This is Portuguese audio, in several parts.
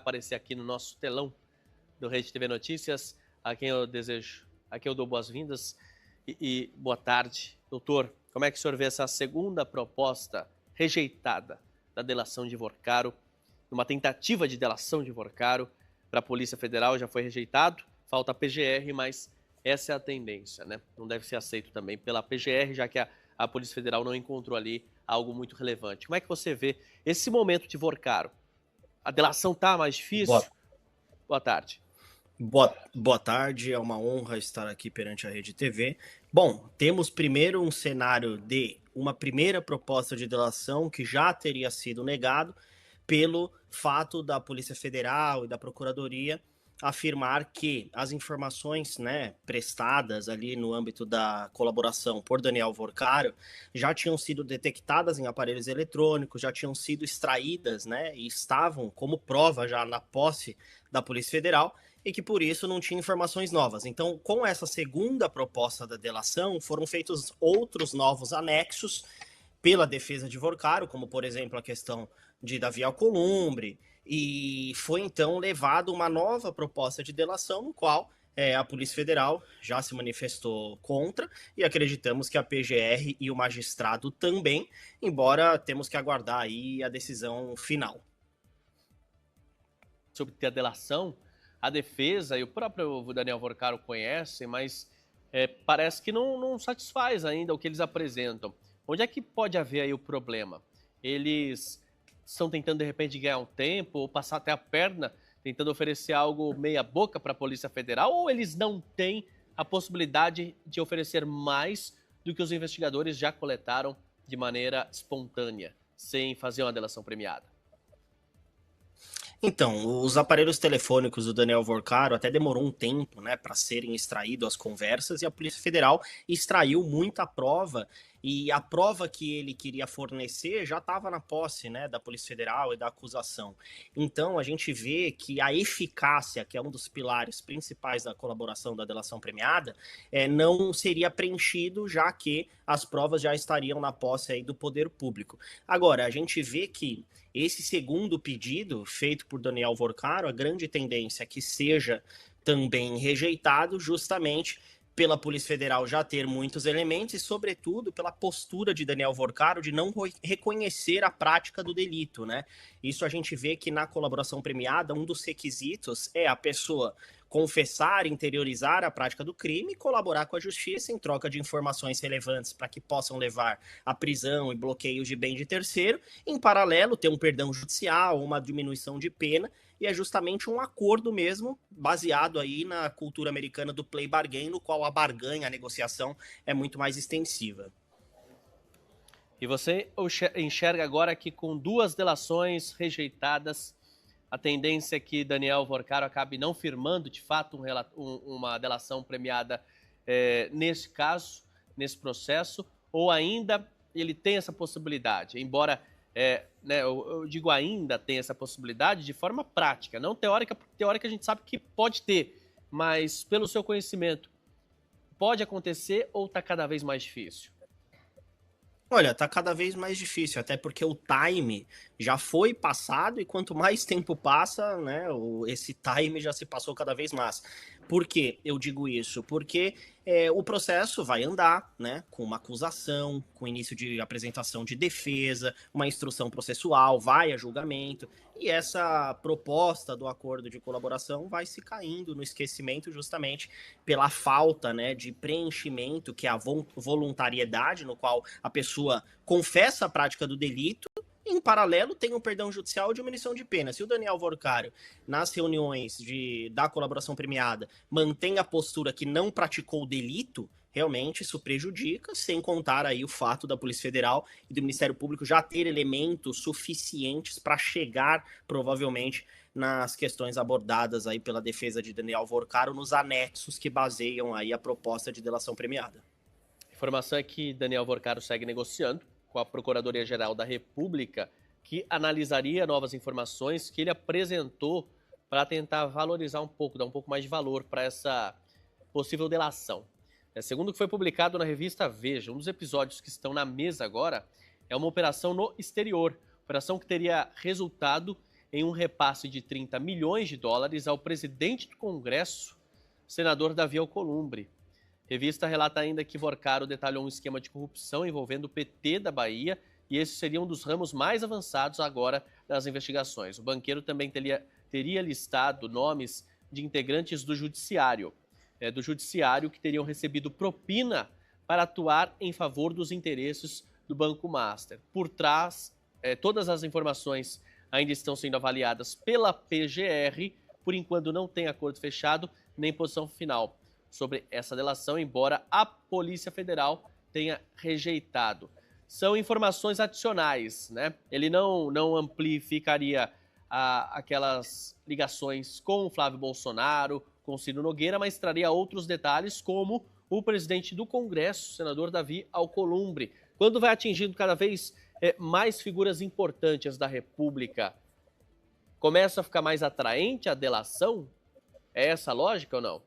aparecer aqui no nosso telão do Rede TV Notícias, a quem eu dou boas-vindas e boa tarde. Doutor, como é que o senhor vê essa segunda proposta rejeitada da delação de Vorcaro, uma tentativa de delação de Vorcaro para a Polícia Federal, já foi rejeitado, falta a PGR, mas essa é a tendência, né? Não deve ser aceito também pela PGR, já que a Polícia Federal não encontrou ali algo muito relevante. Como é que você vê esse momento de Vorcaro? A delação está mais difícil? Boa tarde. Boa tarde, é uma honra estar aqui perante a Rede TV. Bom, temos primeiro um cenário de uma primeira proposta de delação que já teria sido negado pelo fato da Polícia Federal e da Procuradoria afirmar que as informações, né, prestadas ali no âmbito da colaboração por Daniel Vorcaro já tinham sido detectadas em aparelhos eletrônicos, já tinham sido extraídas, né, e estavam como prova já na posse da Polícia Federal, e que por isso não tinha informações novas. Então, com essa segunda proposta da delação, foram feitos outros novos anexos pela defesa de Vorcaro, como por exemplo a questão de Davi Alcolumbre, e foi então levado uma nova proposta de delação, no qual a Polícia Federal já se manifestou contra, e acreditamos que a PGR e o magistrado também, embora temos que aguardar aí a decisão final. Sobre a delação, a defesa e o próprio Daniel Vorcaro conhecem, mas parece que não satisfaz ainda o que eles apresentam. Onde é que pode haver aí o problema? Eles estão tentando, de repente, ganhar um tempo ou passar até a perna, tentando oferecer algo meia boca para a Polícia Federal, ou eles não têm a possibilidade de oferecer mais do que os investigadores já coletaram de maneira espontânea, sem fazer uma delação premiada? Então, os aparelhos telefônicos do Daniel Vorcaro até demorou um tempo, né, para serem extraídas as conversas, e a Polícia Federal extraiu muita prova, e a prova que ele queria fornecer já estava na posse, né, da Polícia Federal e da acusação. Então, a gente vê que a eficácia, que é um dos pilares principais da colaboração da delação premiada, não seria preenchido, já que as provas já estariam na posse aí do poder público. Agora, a gente vê que esse segundo pedido, feito por Daniel Vorcaro, a grande tendência é que seja também rejeitado, justamente pela Polícia Federal já ter muitos elementos e, sobretudo, pela postura de Daniel Vorcaro de não reconhecer a prática do delito, né? Isso a gente vê que na colaboração premiada, um dos requisitos é a pessoa confessar, interiorizar a prática do crime e colaborar com a justiça em troca de informações relevantes para que possam levar à prisão e bloqueios de bem de terceiro. Em paralelo, ter um perdão judicial, uma diminuição de pena, e é justamente um acordo mesmo, baseado aí na cultura americana do play bargain, no qual a barganha, a negociação, é muito mais extensiva. E você enxerga agora que com duas delações rejeitadas, a tendência é que Daniel Vorcaro acabe não firmando, de fato, uma delação premiada nesse caso, nesse processo, ou ainda ele tem essa possibilidade, embora, né, eu digo ainda tem essa possibilidade de forma prática, não teórica, porque teórica a gente sabe que pode ter, mas pelo seu conhecimento, pode acontecer ou está cada vez mais difícil? Olha, tá cada vez mais difícil, até porque o time já foi passado e quanto mais tempo passa, né, esse time já se passou cada vez mais. Por que eu digo isso? Porque o processo vai andar, né, com uma acusação, com início de apresentação de defesa, uma instrução processual, vai a julgamento, e essa proposta do acordo de colaboração vai se caindo no esquecimento justamente pela falta, né, de preenchimento, que é a voluntariedade, no qual a pessoa confessa a prática do delito. Em paralelo, tem um perdão judicial e diminuição de pena. Se o Daniel Vorcaro, nas reuniões da colaboração premiada, mantém a postura que não praticou o delito, realmente isso prejudica, sem contar aí o fato da Polícia Federal e do Ministério Público já ter elementos suficientes para chegar, provavelmente, nas questões abordadas aí pela defesa de Daniel Vorcaro, nos anexos que baseiam aí a proposta de delação premiada. A informação é que Daniel Vorcaro segue negociando com a Procuradoria-Geral da República, que analisaria novas informações que ele apresentou para tentar valorizar um pouco, dar um pouco mais de valor para essa possível delação. Segundo o que foi publicado na revista Veja, um dos episódios que estão na mesa agora é uma operação no exterior, operação que teria resultado em um repasse de 30 milhões de dólares ao presidente do Congresso, senador Davi Alcolumbre. Revista relata ainda que Vorcaro detalhou um esquema de corrupção envolvendo o PT da Bahia e esse seria um dos ramos mais avançados agora das investigações. O banqueiro também teria listado nomes de integrantes do judiciário que teriam recebido propina para atuar em favor dos interesses do Banco Master. Por trás, todas as informações ainda estão sendo avaliadas pela PGR, por enquanto não tem acordo fechado nem posição final sobre essa delação, embora a Polícia Federal tenha rejeitado. São informações adicionais, né? Ele não amplificaria aquelas ligações com o Flávio Bolsonaro, com o Ciro Nogueira, mas traria outros detalhes, como o presidente do Congresso, senador Davi Alcolumbre. Quando vai atingindo cada vez mais figuras importantes da República, começa a ficar mais atraente a delação? É essa a lógica ou não?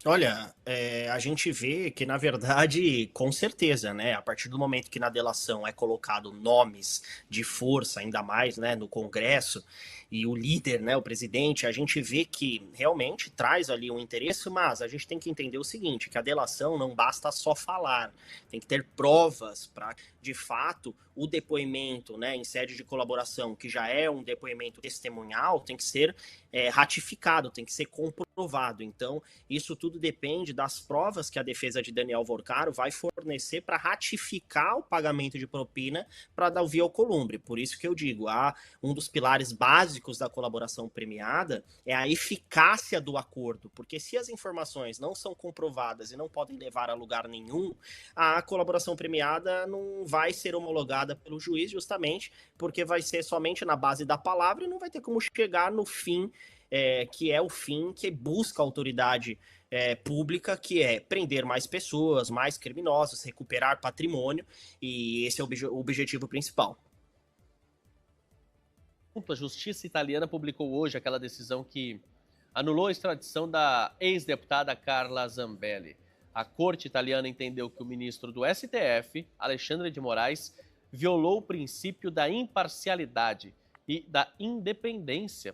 Olha, a gente vê que, na verdade, com certeza, né? A partir do momento que na delação é colocado nomes de força, ainda mais, né, no Congresso, e o líder, né, o presidente, a gente vê que realmente traz ali um interesse, mas a gente tem que entender o seguinte, que a delação não basta só falar, tem que ter provas para, de fato, o depoimento, né, em sede de colaboração, que já é um depoimento testemunhal, tem que ser ratificado, tem que ser comprovado. Então, isso tudo depende das provas que a defesa de Daniel Vorcaro vai fornecer para ratificar o pagamento de propina para Davi Alcolumbre. Por isso que eu digo, um dos pilares básicos da colaboração premiada é a eficácia do acordo, porque se as informações não são comprovadas e não podem levar a lugar nenhum, a colaboração premiada não vai ser homologada pelo juiz, justamente porque vai ser somente na base da palavra e não vai ter como chegar no fim, que é o fim que busca a autoridade pública, que é prender mais pessoas, mais criminosos, recuperar patrimônio, e esse é o objetivo principal. A justiça italiana publicou hoje aquela decisão que anulou a extradição da ex-deputada Carla Zambelli. A corte italiana entendeu que o ministro do STF, Alexandre de Moraes, violou o princípio da imparcialidade e da independência